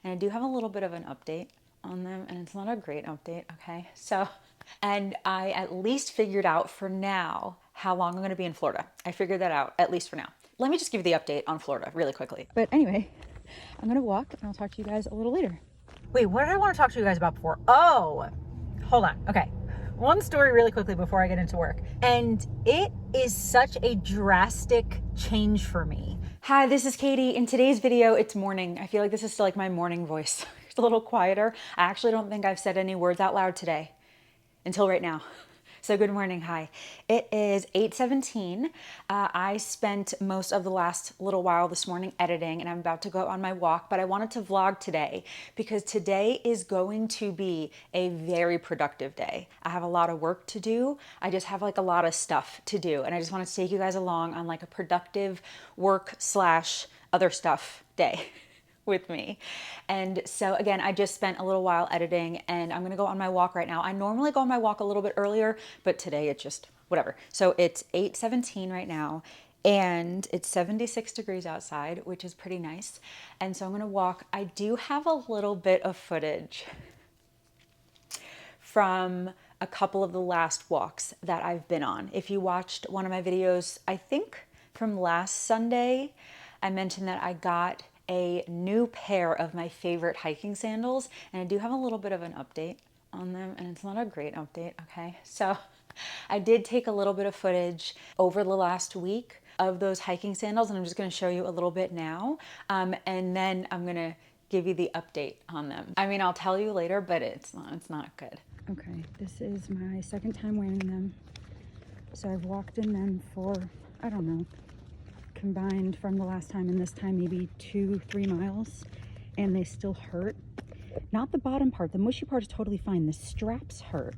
and I do have a little bit of an update on them, and it's not a great update, okay? So, and I at least figured out for now how long I'm gonna be in Florida. I figured that out, at least for now. Let me just give you the update on Florida really quickly. But anyway, I'm gonna walk and I'll talk to you guys a little later. Wait, what did I want to talk to you guys about before? Oh, hold on. Okay. One story really quickly before I get into work. And it is such a drastic change for me. Hi, this is Katie. In today's video, it's morning. I feel like this is still like my morning voice. It's a little quieter. I actually don't think I've said any words out loud today until right now. So good morning, hi. It is 8:17. I spent most of the last little while this morning editing and I'm about to go on my walk, but I wanted to vlog today because today is going to be a very productive day. I have a lot of work to do. I just have like a lot of stuff to do and I just wanted to take you guys along on like a productive work / other stuff day with me. And so again, I just spent a little while editing and I'm gonna go on my walk right now. I normally go on my walk a little bit earlier, but today it just, whatever. So it's 8:17 right now and it's 76 degrees outside, which is pretty nice. And so I'm gonna walk. I do have a little bit of footage from a couple of the last walks that I've been on. If you watched one of my videos, I think from last Sunday, I mentioned that I got a new pair of my favorite hiking sandals, and I do have a little bit of an update on them, and it's not a great update, okay? So I did take a little bit of footage over the last week of those hiking sandals, and I'm just gonna show you a little bit now, and then I'm gonna give you the update on them. I mean, I'll tell you later, but it's not good. Okay, this is my second time wearing them. So I've walked in them for, I don't know, combined from the last time and this time maybe 2-3 miles, and they still hurt. Not the bottom part, the mushy part is totally fine. The straps hurt.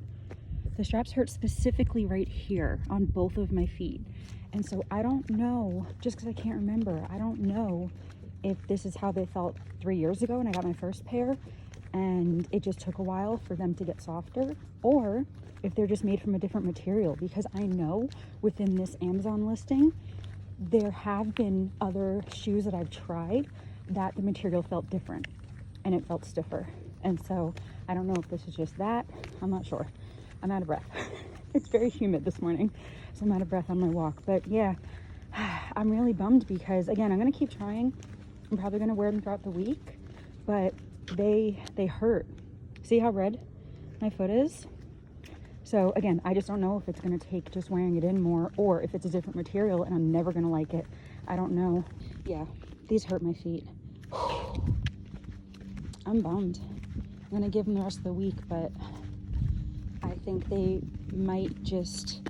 The straps hurt specifically right here on both of my feet. And so I don't know, just because I can't remember, I don't know if this is how they felt 3 years ago when I got my first pair and it just took a while for them to get softer, or if they're just made from a different material, because I know within this Amazon listing there have been other shoes that I've tried that the material felt different and it felt stiffer. And so I don't know if this is just that. I'm not sure. I'm out of breath. It's very humid this morning, so I'm out of breath on my walk. But yeah, I'm really bummed because again, I'm gonna keep trying. I'm probably gonna wear them throughout the week, but they hurt. See how red my foot is? So again, I just don't know if it's gonna take just wearing it in more or if it's a different material and I'm never gonna like it. I don't know. Yeah, these hurt my feet. I'm bummed. I'm gonna give them the rest of the week, but I think they might just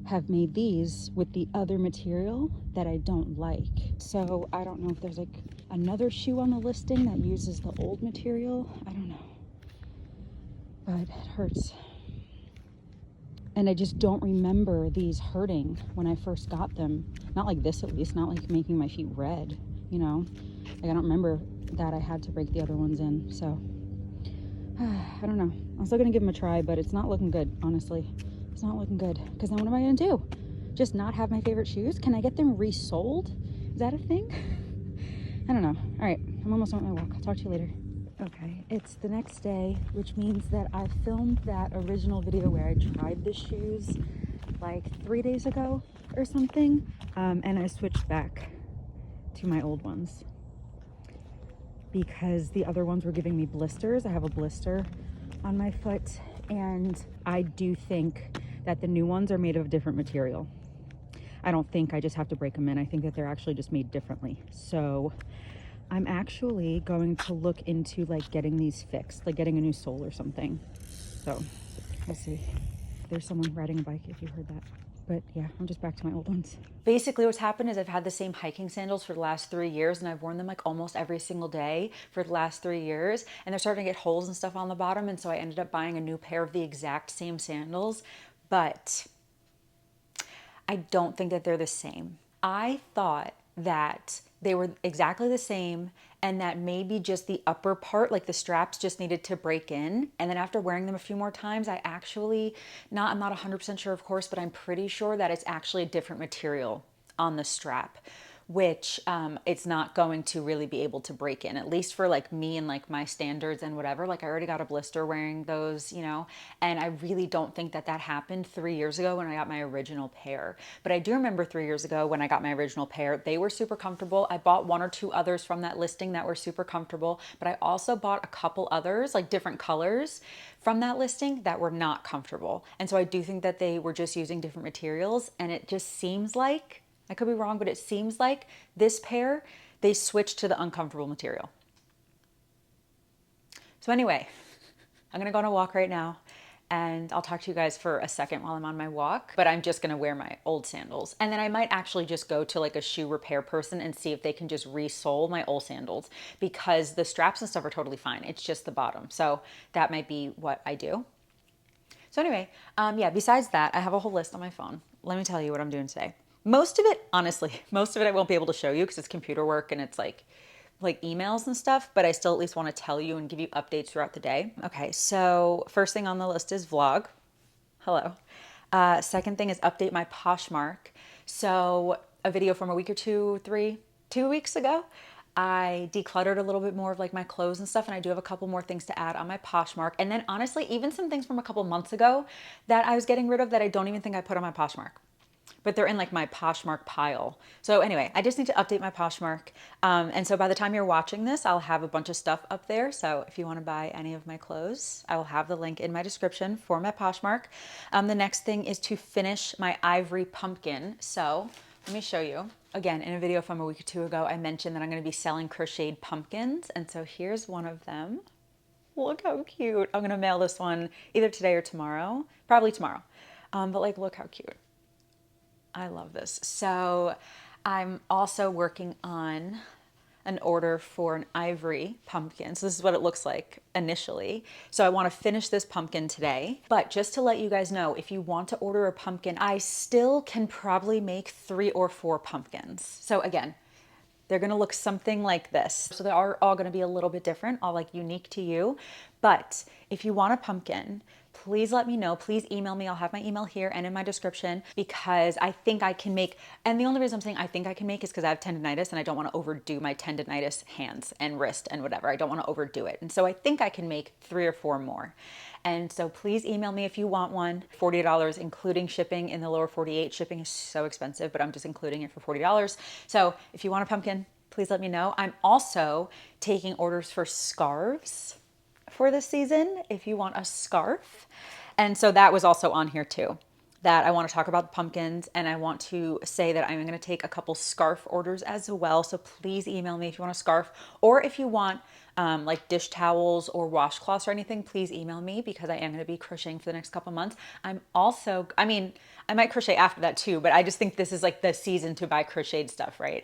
have made these with the other material that I don't like. So I don't know if there's like another shoe on the listing that uses the old material. I don't know, but it hurts. And I just don't remember these hurting when I first got them. Not like this, at least, not like making my feet red, you know? Like I don't remember that I had to break the other ones in, so I don't know. I'm still gonna give them a try, but it's not looking good, honestly. It's not looking good, because then what am I gonna do? Just not have my favorite shoes? Can I get them resold? Is that a thing? I don't know. All right, I'm almost on my walk. I'll talk to you later. Okay, it's the next day, which means that I filmed that original video where I tried the shoes like 3 days ago or something, and I switched back to my old ones because the other ones were giving me blisters. I have a blister on my foot, and I do think that the new ones are made of a different material. I don't think I just have to break them in. I think that they're actually just made differently. So I'm actually going to look into like getting these fixed, like getting a new sole or something. So we'll see. There's someone riding a bike if you heard that. But yeah, I'm just back to my old ones. Basically what's happened is I've had the same hiking sandals for the last 3 years and I've worn them like almost every single day for the last 3 years, and they're starting to get holes and stuff on the bottom, and so I ended up buying a new pair of the exact same sandals, but I don't think that they're the same. I thought that they were exactly the same and that maybe just the upper part, like the straps, just needed to break in. And then after wearing them a few more times, I actually, I'm not 100% sure of course, but I'm pretty sure that it's actually a different material on the strap, which it's not going to really be able to break in, at least for like me and like my standards and whatever. Like I already got a blister wearing those, you know, and I really don't think that that happened 3 years ago when I got my original pair. But I do remember 3 years ago when I got my original pair, they were super comfortable. I bought one or two others from that listing that were super comfortable, but I also bought a couple others, like different colors from that listing that were not comfortable. And so I do think that they were just using different materials, and it just seems like, I could be wrong, but it seems like this pair, they switched to the uncomfortable material. So anyway, I'm gonna go on a walk right now, and I'll talk to you guys for a second while I'm on my walk, but I'm just gonna wear my old sandals. And then I might actually just go to like a shoe repair person and see if they can just re-sole my old sandals, because the straps and stuff are totally fine. It's just the bottom. So that might be what I do. So anyway, yeah, besides that, I have a whole list on my phone. Let me tell you what I'm doing today. Most of it, honestly, most of it I won't be able to show you because it's computer work and it's like emails and stuff, but I still at least want to tell you and give you updates throughout the day. Okay, so first thing on the list is vlog. Hello. Second thing is update my Poshmark. So a video from a week or two, 2 weeks ago, I decluttered a little bit more of like my clothes and stuff, and I do have a couple more things to add on my Poshmark. And then honestly, even some things from a couple months ago that I was getting rid of that I don't even think I put on my Poshmark, but they're in like my Poshmark pile. So anyway, I just need to update my Poshmark. And so by the time you're watching this, I'll have a bunch of stuff up there. So if you want to buy any of my clothes, I will have the link in my description for my Poshmark. The next thing is to finish my ivory pumpkin. So let me show you. Again, in a video from a week or two ago, I mentioned that I'm going to be selling crocheted pumpkins. And so here's one of them. Look how cute. I'm going to mail this one either today or tomorrow, probably tomorrow. But like, look how cute. I love this. So I'm also working on an order for an ivory pumpkin. So this is what it looks like initially. So I want to finish this pumpkin today. But just to let you guys know, if you want to order a pumpkin, I still can probably make 3 or 4 pumpkins. So again, they're going to look something like this. So they are all going to be a little bit different, all like unique to you. But if you want a pumpkin, please let me know. Please email me. I'll have my email here and in my description, because I think I can make, and the only reason I'm saying I think I can make is because I have tendonitis and I don't want to overdo my tendonitis hands and wrist and whatever. I don't want to overdo it. And so I think I can make 3 or 4 more. And so please email me if you want one. $40 including shipping in the lower 48. Shipping is so expensive, but I'm just including it for $40. So if you want a pumpkin, please let me know. I'm also taking orders for scarves for this season if you want a scarf. And so that was also on here too, that I want to talk about the pumpkins, and I want to say that I'm going to take a couple scarf orders as well. So please email me if you want a scarf, or if you want like dish towels or washcloths or anything, please email me, because I am going to be crocheting for the next couple months. I'm also, I mean, I might crochet after that too, but I just think this is like the season to buy crocheted stuff, right?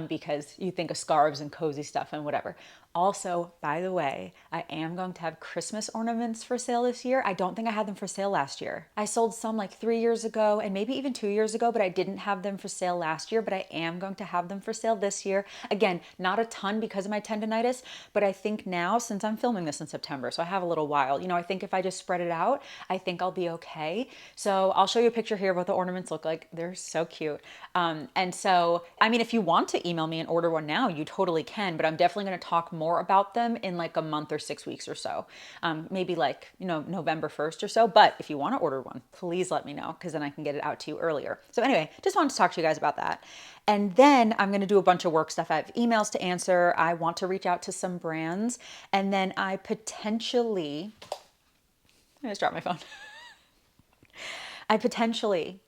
Because you think of scarves and cozy stuff and whatever. Also, by the way, I am going to have Christmas ornaments for sale this year. I don't think I had them for sale last year. I sold some like 3 years ago and maybe even 2 years ago, but I didn't have them for sale last year, but I am going to have them for sale this year. Again, not a ton because of my tendonitis, but I think now, since I'm filming this in September, so I have a little while, you know, I think if I just spread it out, I think I'll be okay. So I'll show you a picture here of what the ornaments look like. They're so cute. And so, I mean, if you want to email me and order one now, you totally can, but I'm definitely going to talk more about them in like a month or 6 weeks or so. Maybe like, you know, November 1st or so. But if you want to order one, please let me know, because then I can get it out to you earlier. So anyway, just wanted to talk to you guys about that. And then I'm going to do a bunch of work stuff. I have emails to answer. I want to reach out to some brands. And then I potentially, I just dropped my phone. I potentially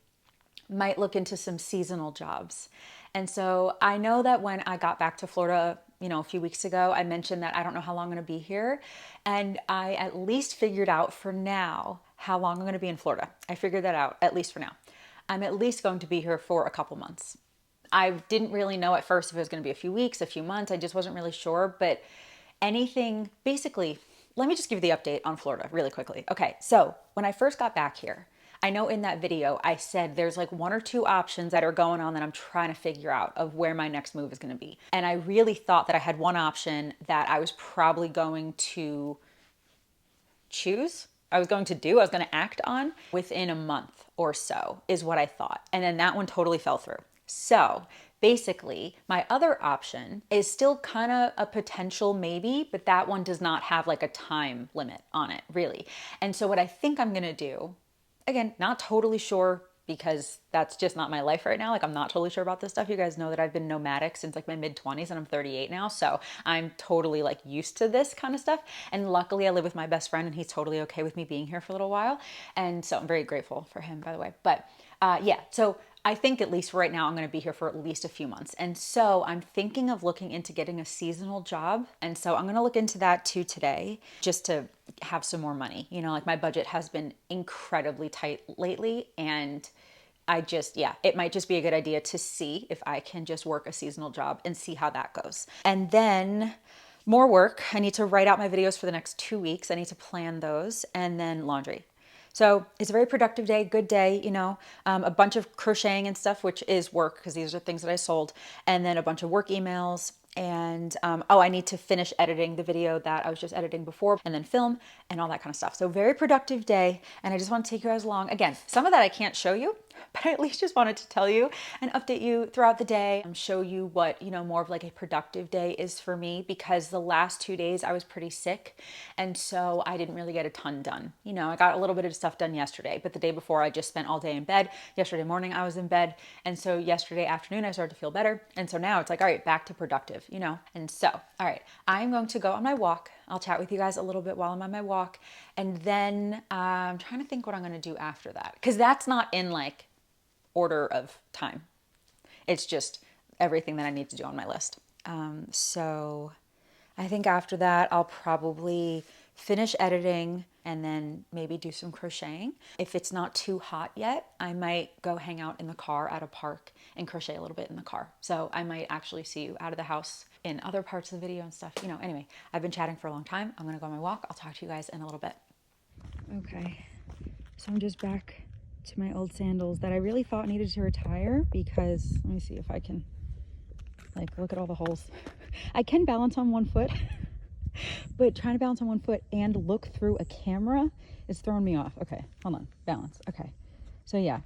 might look into some seasonal jobs. And so I know that when I got back to Florida, you know, a few weeks ago, I mentioned that I don't know how long I'm going to be here. And I at least figured out for now how long I'm going to be in Florida. I figured that out, at least for now. I'm at least going to be here for a couple months. I didn't really know at first if it was going to be a few weeks, a few months. I just wasn't really sure. But anything, basically, let me just give you the update on Florida really quickly. Okay, so when I first got back here, I know in that video I said there's like 1 or 2 options that are going on that I'm trying to figure out of where my next move is going to be. And I really thought that I had one option that I was probably going to choose. I was going to act on within a month or so is what I thought. And then that one totally fell through. So basically, my other option is still kind of a potential maybe, but that one does not have like a time limit on it, really. And so what I think I'm gonna do, again, not totally sure because that's just not my life right now. Like, I'm not totally sure about this stuff. You guys know that I've been nomadic since like my mid-20s and I'm 38 now. So I'm totally like used to this kind of stuff. And luckily I live with my best friend and he's totally okay with me being here for a little while. And so I'm very grateful for him, by the way. But yeah, so I think at least right now I'm going to be here for at least a few months. And so I'm thinking of looking into getting a seasonal job. And so I'm going to look into that too today just to have some more money. You know, like my budget has been incredibly tight lately. And I just, yeah, it might just be a good idea to see if I can just work a seasonal job and see how that goes. And then more work. I need to write out my videos for the next 2 weeks. I need to plan those, and then laundry. So it's a very productive day, good day, you know, a bunch of crocheting and stuff, which is work because these are things that I sold, and then a bunch of work emails. And oh, I need to finish editing the video that I was just editing before, and then film and all that kind of stuff. So very productive day. And I just want to take you guys along. Again, some of that I can't show you, but I at least just wanted to tell you and update you throughout the day and show you what, you know, more of like a productive day is for me, because the last 2 days I was pretty sick. And so I didn't really get a ton done. You know, I got a little bit of stuff done yesterday, but the day before I just spent all day in bed. Yesterday morning I was in bed. And so yesterday afternoon I started to feel better. And so now it's like, all right, back to productive, you know? And so, all right, I'm going to go on my walk. I'll chat with you guys a little bit while I'm on my walk. And then I'm trying to think what I'm going to do after that, because that's not in like order of time. It's just everything that I need to do on my list. So I think after that, I'll probably finish editing and then maybe do some crocheting. If it's not too hot yet, I might go hang out in the car at a park and crochet a little bit in the car. So I might actually see you out of the house in other parts of the video and stuff. You know, anyway, I've been chatting for a long time. I'm gonna go on my walk. I'll talk to you guys in a little bit. Okay, so I'm just back to my old sandals that I really thought needed to retire because, let me see if I can, like, look at all the holes. I can balance on one foot, but trying to balance on one foot and look through a camera is throwing me off. Okay, hold on, balance. Okay, so yeah,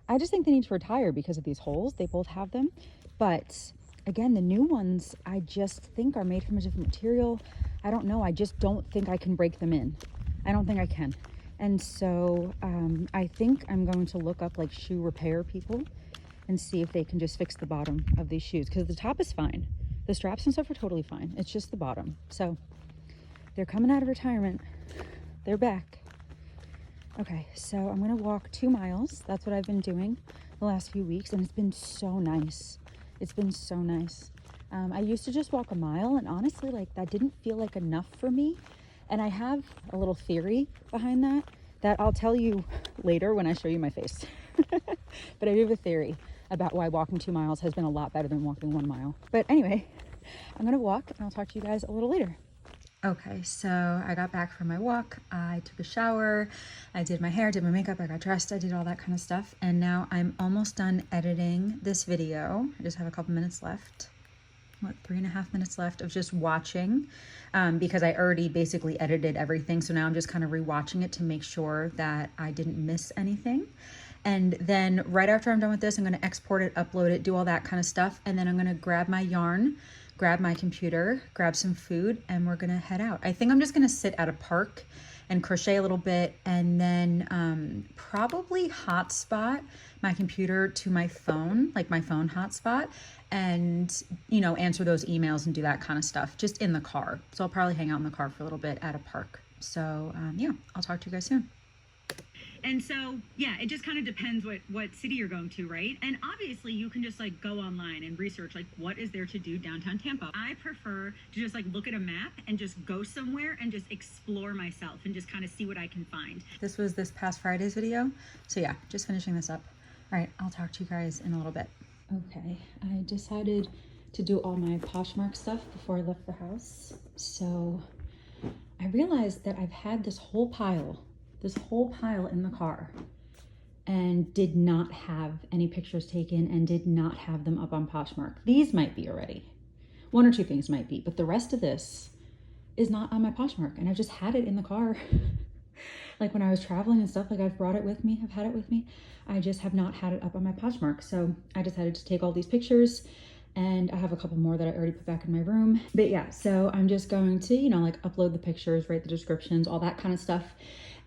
I just think they need to retire because of these holes. They both have them, but again, the new ones I just think are made from a different material. I don't know, I just don't think I can break them in. I don't think I can. And so I think I'm going to look up like shoe repair people and see if they can just fix the bottom of these shoes, because the top is fine. The straps and stuff are totally fine. It's just the bottom. So they're coming out of retirement. They're back. Okay, so I'm gonna walk 2 miles. That's what I've been doing the last few weeks, and it's been so nice. It's been so nice. I used to just walk a mile, and honestly, like, that didn't feel like enough for me. And I have a little theory behind that I'll tell you later when I show you my face. But I do have a theory about why walking 2 miles has been a lot better than walking 1 mile. But anyway, I'm gonna walk and I'll talk to you guys a little later. Okay, so I got back from my walk. I took a shower, I did my hair, did my makeup, I got dressed, I did all that kind of stuff. And now I'm almost done editing this video. I just have a couple minutes left. What, 3.5 minutes left of just watching, because I already basically edited everything. So now I'm just kind of rewatching it to make sure that I didn't miss anything. And then right after I'm done with this, I'm going to export it, upload it, do all that kind of stuff. And then I'm going to grab my yarn, grab my computer, grab some food, and we're going to head out. I think I'm just going to sit at a park and crochet a little bit, and then probably hotspot my computer to my phone, like my phone hotspot, and, you know, answer those emails and do that kind of stuff just in the car. So I'll probably hang out in the car for a little bit at a park. So yeah, I'll talk to you guys soon. And so, yeah, it just kind of depends what city you're going to, right? And obviously you can just like go online and research like what is there to do downtown Tampa. I prefer to just like look at a map and just go somewhere and just explore myself and just kind of see what I can find. This was this past Friday's video. So yeah, just finishing this up. All right, I'll talk to you guys in a little bit. Okay, I decided to do all my Poshmark stuff before I left the house. So I realized that I've had this whole pile in the car and did not have any pictures taken and did not have them up on Poshmark. These might be already. 1 or 2 things might be, but the rest of this is not on my Poshmark, and I just had it in the car Like when I was traveling and stuff, like I've brought it with me, I've had it with me. I just have not had it up on my Poshmark. So I decided to take all these pictures, and I have a couple more that I already put back in my room. But yeah, so I'm just going to, you know, like upload the pictures, write the descriptions, all that kind of stuff.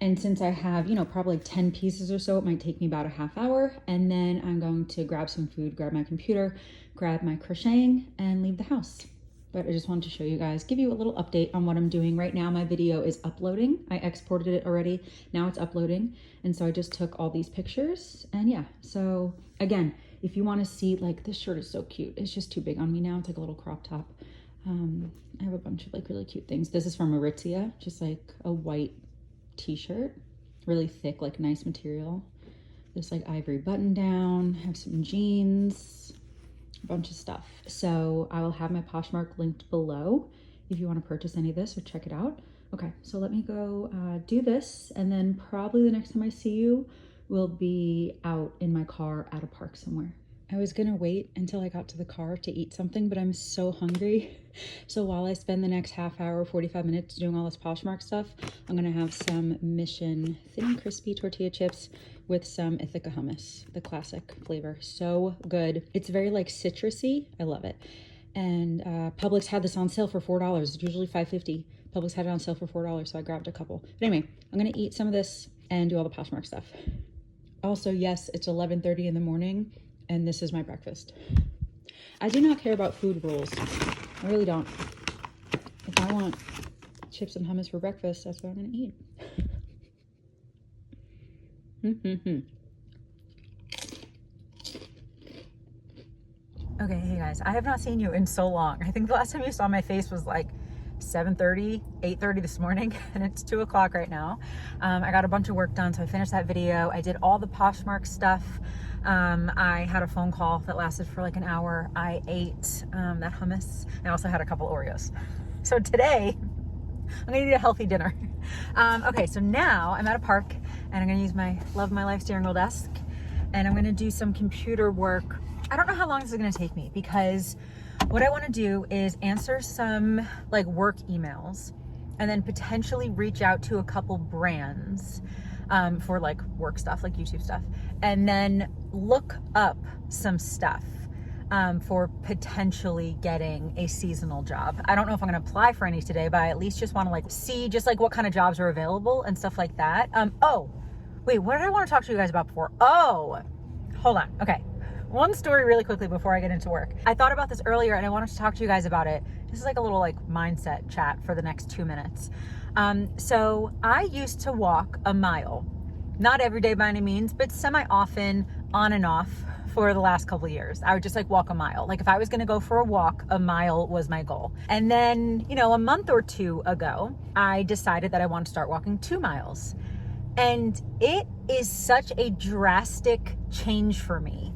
And since I have, you know, probably 10 pieces or so, it might take me about a half hour. And then I'm going to grab some food, grab my computer, grab my crocheting, and leave the house. But I just wanted to show you guys, give you a little update on what I'm doing right now. My video is uploading. I exported it already. Now it's uploading. And so I just took all these pictures, and yeah. So again, if you want to see, like, this shirt is so cute. It's just too big on me now. It's like a little crop top. I have a bunch of like really cute things. This is from Aritzia, just like a white t-shirt, really thick, like nice material. This like ivory button down, have some jeans, a bunch of stuff. So I will have my Poshmark linked below if you want to purchase any of this or check it out. Okay, so let me go do this, and then probably the next time I see you will be out in my car at a park somewhere. I was gonna wait until I got to the car to eat something, but I'm so hungry. So while I spend the next half hour, 45 minutes doing all this Poshmark stuff, I'm gonna have some Mission Thin and Crispy tortilla chips with some Ithaca hummus, the classic flavor. So good. It's very like citrusy. I love it. And Publix had this on sale for $4. It's usually $5.50. Publix had it on sale for $4, so I grabbed a couple. But anyway, I'm gonna eat some of this and do all the Poshmark stuff. Also, yes, it's 11:30 in the morning, and this is my breakfast. I do not care about food rules. I really don't. If I want chips and hummus for breakfast, that's what I'm gonna eat. Okay, hey guys, I have not seen you in so long. I think the last time you saw my face was like 7:30, 8:30 this morning, and it's 2 o'clock right now. I got a bunch of work done, so I finished that video. I did all the Poshmark stuff. I had a phone call that lasted for like an hour. I ate that hummus. I also had a couple Oreos. So today, I'm gonna eat a healthy dinner. Okay, so now I'm at a park, and I'm gonna use my Love My Life steering wheel desk, and I'm gonna do some computer work. I don't know how long this is gonna take me, because what I want to do is answer some like work emails, and then potentially reach out to a couple brands for like work stuff, like YouTube stuff, and then look up some stuff for potentially getting a seasonal job. I don't know if I'm going to apply for any today, but I at least just want to like see just like what kind of jobs are available and stuff like that. Oh, wait, what did I want to talk to you guys about before? Oh, hold on. Okay. One story really quickly before I get into work. I thought about this earlier, and I wanted to talk to you guys about it. This is like a little like mindset chat for the next 2 minutes. So I used to walk a mile, not every day by any means, but semi-often, on and off, for the last couple of years. I would just like walk a mile. Like if I was gonna go for a walk, a mile was my goal. And then, you know, a month or two ago, I decided that I wanted to start walking 2 miles. And it is such a drastic change for me.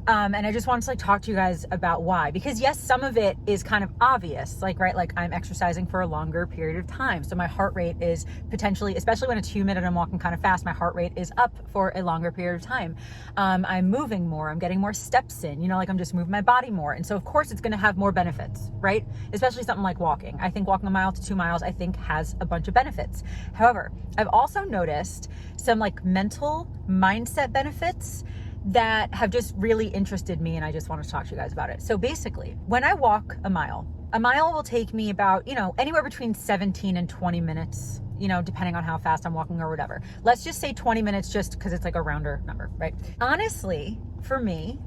And I just wanted to like talk to you guys about why, because yes, some of it is kind of obvious, like, right, like I'm exercising for a longer period of time. So my heart rate is potentially, especially when it's humid and I'm walking kind of fast, my heart rate is up for a longer period of time. I'm moving more, I'm getting more steps in, you know, like I'm just moving my body more. And so of course it's going to have more benefits, right? Especially something like walking. I think walking a mile to 2 miles, I think has a bunch of benefits. However, I've also noticed some like mental mindset benefits that have just really interested me, and I just wanted to talk to you guys about it. So basically, when I walk a mile will take me about, you know, anywhere between 17 and 20 minutes, you know, depending on how fast I'm walking or whatever. Let's just say 20 minutes just because it's like a rounder number, right? Honestly, for me,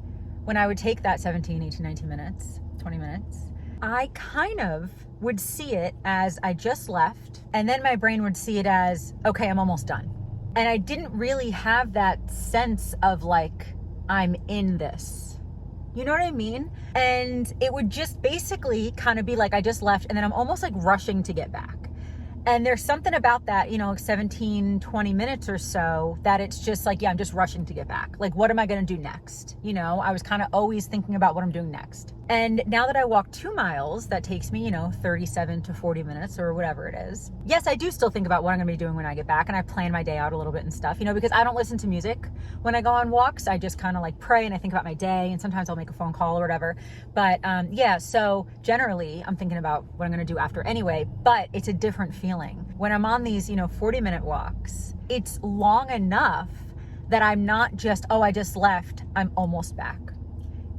when I would take that 17, 18, 19 minutes, 20 minutes, I kind of would see it as I just left, and then my brain would see it as, okay, I'm almost done. And I didn't really have that sense of like, I'm in this. You know what I mean? And it would just basically kind of be like, I just left, and then I'm almost like rushing to get back. And there's something about that, you know, like 17, 20 minutes or so, that it's just like, yeah, I'm just rushing to get back. Like, what am I going to do next? You know, I was kind of always thinking about what I'm doing next. And now that I walk 2 miles, that takes me, 37 to 40 minutes or whatever it is. Yes, I do still think about what I'm gonna be doing when I get back, and I plan my day out a little bit and stuff, because I don't listen to music when I go on walks. I just kind of like pray and I think about my day, and sometimes I'll make a phone call or whatever. But yeah, so generally I'm thinking about what I'm gonna do after anyway, but it's a different feeling. When I'm on these, 40-minute walks, it's long enough that I'm not just, oh, I just left, I'm almost back.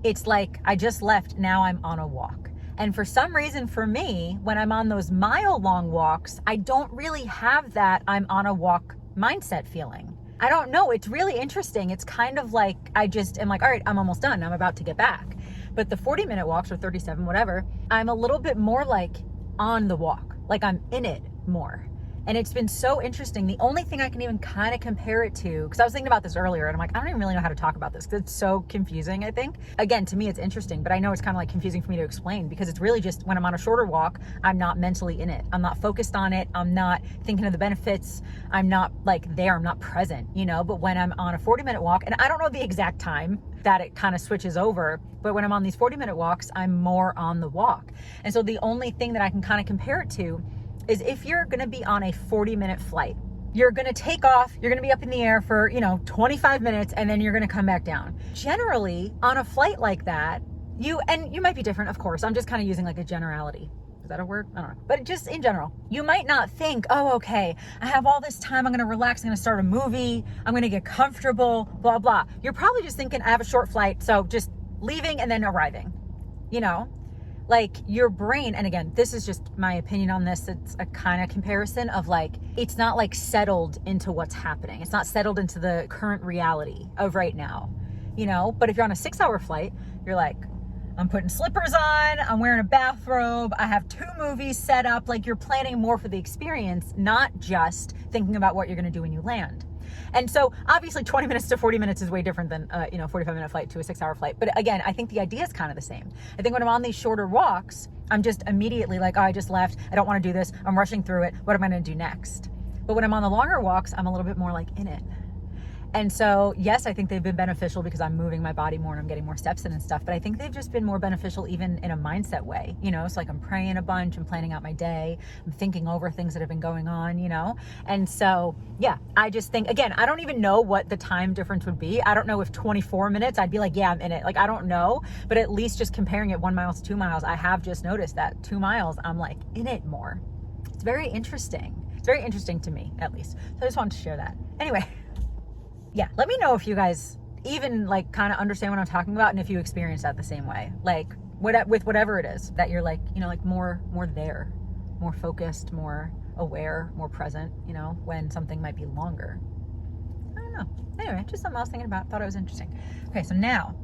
It's like, I just left, now I'm on a walk. And for some reason for me, when I'm on those mile-long walks, I don't really have that I'm on a walk mindset feeling. I don't know, it's really interesting. It's kind of like, I just am like, all right, I'm almost done, I'm about to get back. But the 40-minute walks, or 37, whatever, I'm a little bit more like on the walk, like I'm in it more. And it's been so interesting. The only thing I can even kind of compare it to, because I was thinking about this earlier and I'm like, I don't even really know how to talk about this because it's so confusing, I think. Again, to me, it's interesting, but I know it's kind of like confusing for me to explain because it's really just when I'm on a shorter walk, I'm not mentally in it. I'm not focused on it. I'm not thinking of the benefits. I'm not like there. I'm not present, But when I'm on a 40-minute walk, and I don't know the exact time that it kind of switches over, but when I'm on these 40-minute walks, I'm more on the walk. And so the only thing that I can kind of compare it to is if you're going to be on a 40-minute flight, you're going to take off, you're going to be up in the air for, 25 minutes, and then you're going to come back down. Generally, on a flight like that, you might be different, of course. I'm just kind of using like a generality. Is that a word? I don't know. But just in general, you might not think, oh, okay, I have all this time, I'm going to relax, I'm going to start a movie, I'm going to get comfortable, blah, blah. You're probably just thinking, I have a short flight, so just leaving and then arriving, Like your brain, and again, this is just my opinion on this, it's a kind of comparison of like, it's not like settled into what's happening. It's not settled into the current reality of right now, But if you're on a 6-hour flight, you're like, I'm putting slippers on, I'm wearing a bathrobe, I have 2 movies set up. Like you're planning more for the experience, not just thinking about what you're going to do when you land. And so obviously 20 minutes to 40 minutes is way different than 45-minute flight to a 6-hour flight. But again, I think the idea is kind of the same. I think when I'm on these shorter walks, I'm just immediately like, oh, I just left. I don't want to do this. I'm rushing through it. What am I going to do next? But when I'm on the longer walks, I'm a little bit more like in it. And so, yes, I think they've been beneficial because I'm moving my body more and I'm getting more steps in and stuff. But I think they've just been more beneficial even in a mindset way, So like I'm praying a bunch, I'm planning out my day, I'm thinking over things that have been going on, And so, yeah, I just think, again, I don't even know what the time difference would be. I don't know if 24 minutes, I'd be like, yeah, I'm in it. Like, I don't know. But at least just comparing it 1 mile to 2 miles, I have just noticed that 2 miles, I'm like in it more. It's very interesting. It's very interesting to me, at least. So I just wanted to share that. Anyway. Yeah, let me know if you guys even like kind of understand what I'm talking about and if you experience that the same way. Like with whatever it is that you're like, like more there, more focused, more aware, more present, when something might be longer. I don't know. Anyway, just something I was thinking about. Thought it was interesting. Okay, so now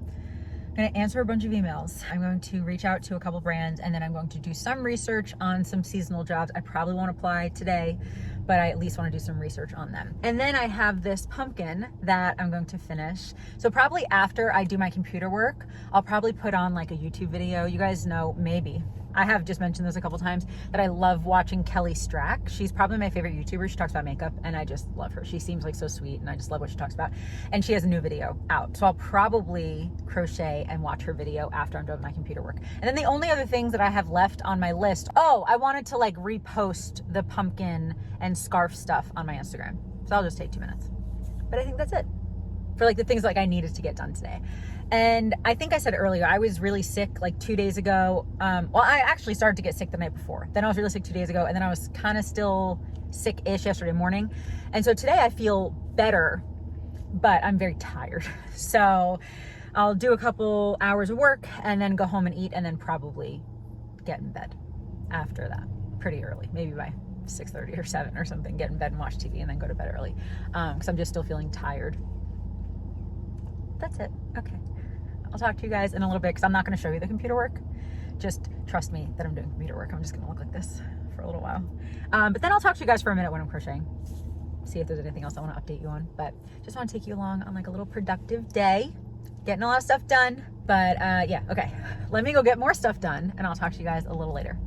I'm going to answer a bunch of emails. I'm going to reach out to a couple brands, and then I'm going to do some research on some seasonal jobs. I probably won't apply today, but I at least want to do some research on them. And then I have this pumpkin that I'm going to finish. So probably after I do my computer work, I'll probably put on like a YouTube video. You guys know, maybe, I have just mentioned this a couple times, that I love watching Kelly Strack. She's probably my favorite YouTuber. She talks about makeup and I just love her. She seems like so sweet and I just love what she talks about. And she has a new video out. So I'll probably crochet and watch her video after I'm done with my computer work. And then the only other things that I have left on my list, I wanted to like repost the pumpkin and scarf stuff on my Instagram. So I'll just take 2 minutes. But I think that's it for like the things like I needed to get done today. And I think I said earlier, I was really sick like 2 days ago. Well, I actually started to get sick the night before. Then I was really sick 2 days ago. And then I was kind of still sick-ish yesterday morning. And so today I feel better, but I'm very tired. So I'll do a couple hours of work and then go home and eat and then probably get in bed after that pretty early, maybe by 6:30 or 7 or something, get in bed and watch TV and then go to bed early. Because I'm just still feeling tired. That's it. Okay. I'll talk to you guys in a little bit because I'm not going to show you the computer work. Just trust me that I'm doing computer work. I'm just going to look like this for a little while. But then I'll talk to you guys for a minute when I'm crocheting. See if there's anything else I want to update you on. But just want to take you along on like a little productive day. Getting a lot of stuff done. But yeah, okay. Let me go get more stuff done and I'll talk to you guys a little later.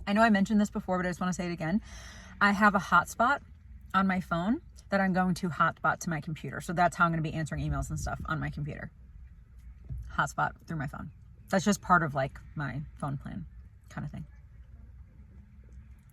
I know I mentioned this before, but I just want to say it again. I have a hotspot on my phone that I'm going to hotspot to my computer. So that's how I'm going to be answering emails and stuff on my computer. Hotspot through my phone. That's just part of like my phone plan kind of thing.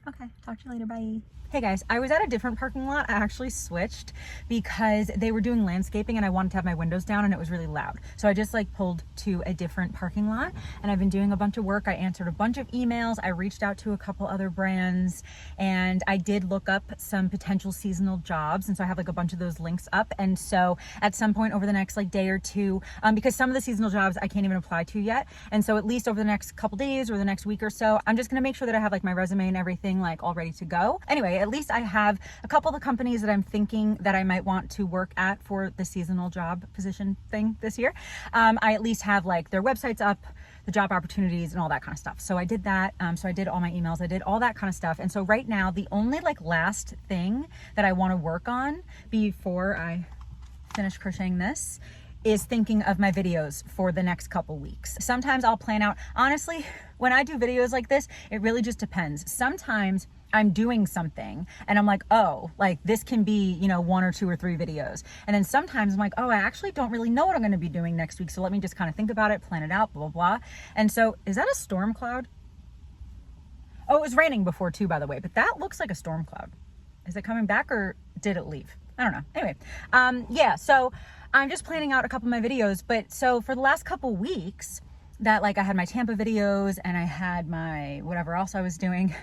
Okay, talk to you later, bye. Hey guys, I was at a different parking lot. I actually switched because they were doing landscaping and I wanted to have my windows down and it was really loud. So I just like pulled to a different parking lot and I've been doing a bunch of work. I answered a bunch of emails. I reached out to a couple other brands and I did look up some potential seasonal jobs. And so I have like a bunch of those links up. And so at some point over the next like day or two, because some of the seasonal jobs I can't even apply to yet. And so at least over the next couple days or the next week or so, I'm just gonna make sure that I have like my resume and everything like all ready to go. Anyway, at least I have a couple of the companies that I'm thinking that I might want to work at for the seasonal job position thing this year. I at least have like their websites up, the job opportunities and all that kind of stuff. So I did that. So I did all my emails, I did all that kind of stuff. And so right now, the only like last thing that I want to work on before I finish crocheting this is thinking of my videos for the next couple weeks. Sometimes I'll plan out, honestly, when I do videos like this, it really just depends. Sometimes I'm doing something and I'm like, oh, like this can be, you know, 1 or 2 or 3 videos. And then sometimes I'm like, oh, I actually don't really know what I'm going to be doing next week. So let me just kind of think about it, plan it out, blah, blah, blah. And so is that a storm cloud? Oh, it was raining before too, by the way, but that looks like a storm cloud. Is it coming back or did it leave? I don't know. Anyway, yeah, so I'm just planning out a couple of my videos. But so for the last couple weeks, that like I had my Tampa videos and I had my whatever else I was doing.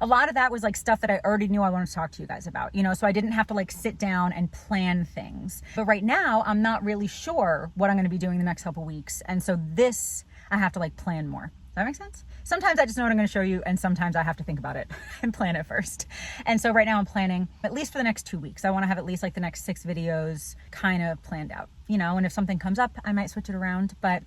A lot of that was like stuff that I already knew I wanted to talk to you guys about, you know, so I didn't have to like sit down and plan things. But right now I'm not really sure what I'm going to be doing the next couple weeks. And so this, I have to like plan more. Does that make sense? Sometimes I just know what I'm going to show you and sometimes I have to think about it and plan it first. And so right now I'm planning at least for the next 2 weeks. I want to have at least like the next 6 videos kind of planned out, you know, and if something comes up, I might switch it around. But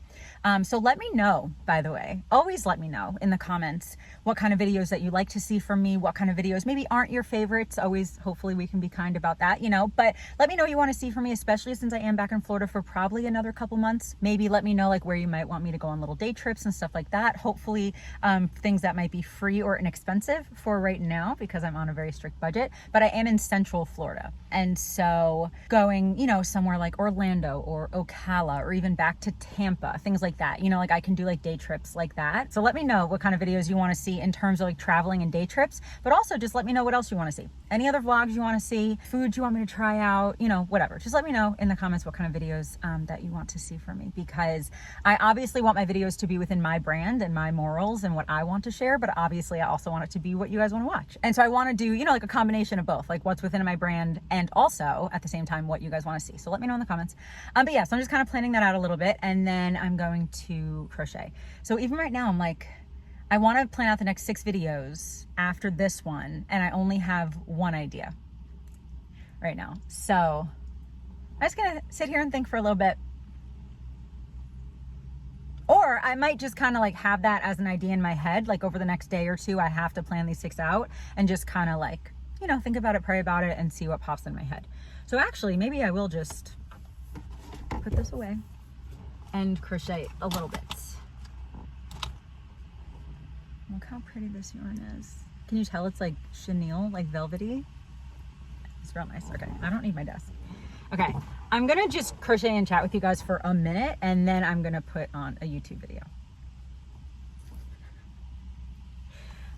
so let me know, by the way, always let me know in the comments what kind of videos that you like to see from me, what kind of videos maybe aren't your favorites. Always, hopefully we can be kind about that, you know, but let me know what you want to see from me, especially since I am back in Florida for probably another couple months. Maybe let me know like where you might want me to go on little day trips and stuff like that. Hopefully things that might be free or inexpensive for right now because I'm on a very strict budget, but I am in Central Florida. And so going, you know, somewhere like Orlando or Ocala or even back to Tampa, things like that, you know, like I can do like day trips like that. So let me know what kind of videos you want to see in terms of like traveling and day trips, but also just let me know what else you want to see. Any other vlogs you want to see, food you want me to try out, you know, whatever. Just let me know in the comments what kind of videos that you want to see from me, because I obviously want my videos to be within my brand and my morals and what I want to share, but obviously I also want it to be what you guys want to watch. And so I want to do, you know, like a combination of both, like what's within my brand and also at the same time what you guys want to see. So let me know in the comments. But yeah, so I'm just kind of planning that out a little bit and then I'm going to crochet. So even right now I'm like, I want to plan out the next 6 videos after this one and I only have one idea right now. So I'm just gonna sit here and think for a little bit. Or I might just kind of like have that as an idea in my head, like over the next day or 2, I have to plan these 6 out and just kind of like, you know, think about it, pray about it and see what pops in my head. So actually, maybe I will just put this away and crochet a little bit. Look how pretty this yarn is. Can you tell it's like chenille, like velvety? It's real nice. Okay, I don't need my desk. Okay, I'm gonna just crochet and chat with you guys for a minute and then I'm gonna put on a YouTube video.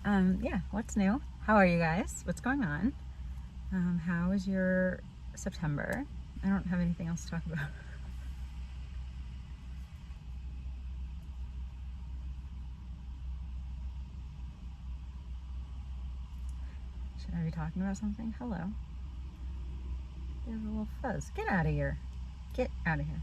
Yeah, what's new? How are you guys? What's going on? How was your September? I don't have anything else to talk about. Should I be talking about something? Hello. You have a little fuzz. Get out of here. Get out of here.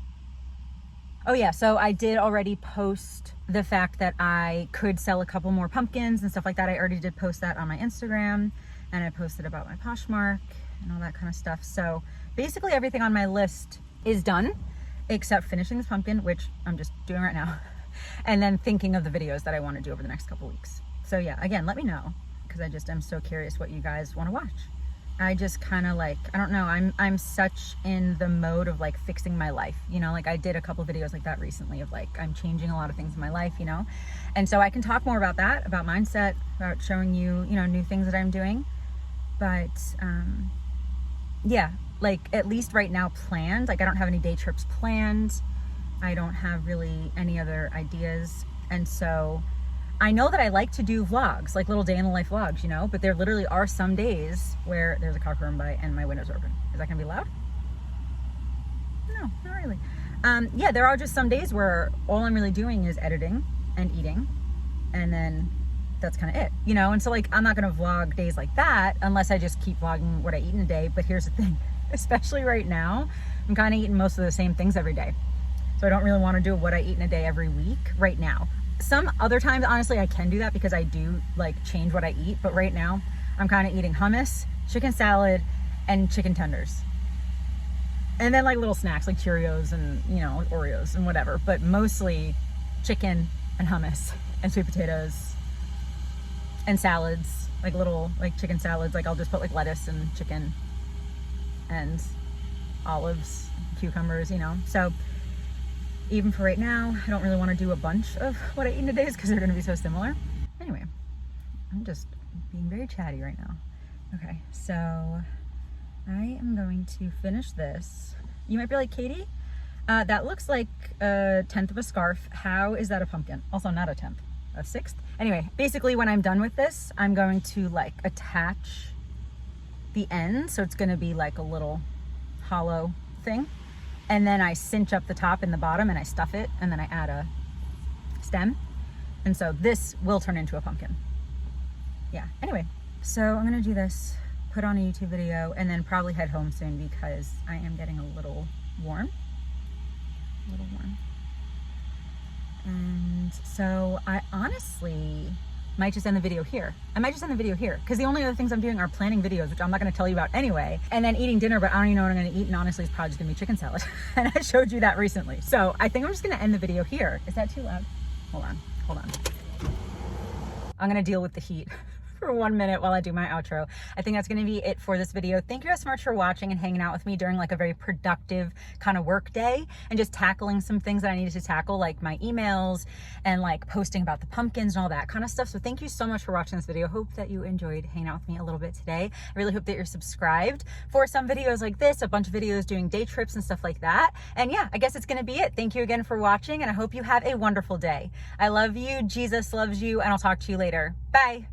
Oh yeah, so I did already post the fact that I could sell a couple more pumpkins and stuff like that. I already did post that on my Instagram and I posted about my Poshmark and all that kind of stuff. So basically everything on my list is done except finishing this pumpkin, which I'm just doing right now, and then thinking of the videos that I want to do over the next couple weeks. So yeah, again, let me know because I just am so curious what you guys want to watch. I just kind of like, I don't know, I'm such in the mode of like fixing my life, you know, like I did a couple videos like that recently of like, I'm changing a lot of things in my life, you know, and so I can talk more about that, about mindset, about showing you, you know, new things that I'm doing. But yeah, like at least right now planned, like I don't have any day trips planned. I don't have really any other ideas And so I know that I like to do vlogs, like little day in the life vlogs, you know, but there literally are some days where there's a cock room by and my window's open. Is that gonna be loud? No, not really. Yeah, there are just some days where all I'm really doing is editing and eating, and then that's kind of it, you know? And so like, I'm not gonna vlog days like that unless I just keep vlogging what I eat in a day. But here's the thing, especially right now, I'm kind of eating most of the same things every day. So I don't really want to do what I eat in a day every week right now. Some other times, honestly, I can do that because I do like change what I eat. But right now, I'm kind of eating hummus, chicken salad, and chicken tenders. And then like little snacks like Cheerios and, you know, Oreos and whatever. But mostly chicken and hummus and sweet potatoes and salads, like little like chicken salads. Like I'll just put like lettuce and chicken and olives, cucumbers, you know. So even for right now, I don't really want to do a bunch of what I eat in a day because they're going to be so similar. Anyway, I'm just being very chatty right now. Okay, so I am going to finish this. You might be like, Katie, that looks like a 1/10 of a scarf. How is that a pumpkin? Also not a 1/10, a 1/6. Anyway, basically when I'm done with this, I'm going to like attach the end. So it's going to be like a little hollow thing. And then I cinch up the top and the bottom and I stuff it, and then I add a stem. And so this will turn into a pumpkin. Yeah, anyway, so I'm gonna do this, put on a YouTube video, and then probably head home soon because I am getting a little warm. And so I honestly might just end the video here. I might just end the video here because the only other things I'm doing are planning videos, which I'm not going to tell you about anyway, and then eating dinner, but I don't even know what I'm going to eat, and honestly it's probably just going to be chicken salad. And I showed you that recently. So I think I'm just going to end the video here. Is that too loud? Hold on. I'm going to deal with the heat for 1 minute while I do my outro. I think that's going to be it for this video. Thank you guys so much for watching and hanging out with me during like a very productive kind of work day and just tackling some things that I needed to tackle, like my emails and like posting about the pumpkins and all that kind of stuff. So thank you so much for watching this video. Hope that you enjoyed hanging out with me a little bit today. I really hope that you're subscribed for some videos like this, a bunch of videos doing day trips and stuff like that. And yeah, I guess it's going to be it. Thank you again for watching, and I hope you have a wonderful day. I love you. Jesus loves you, and I'll talk to you later. Bye.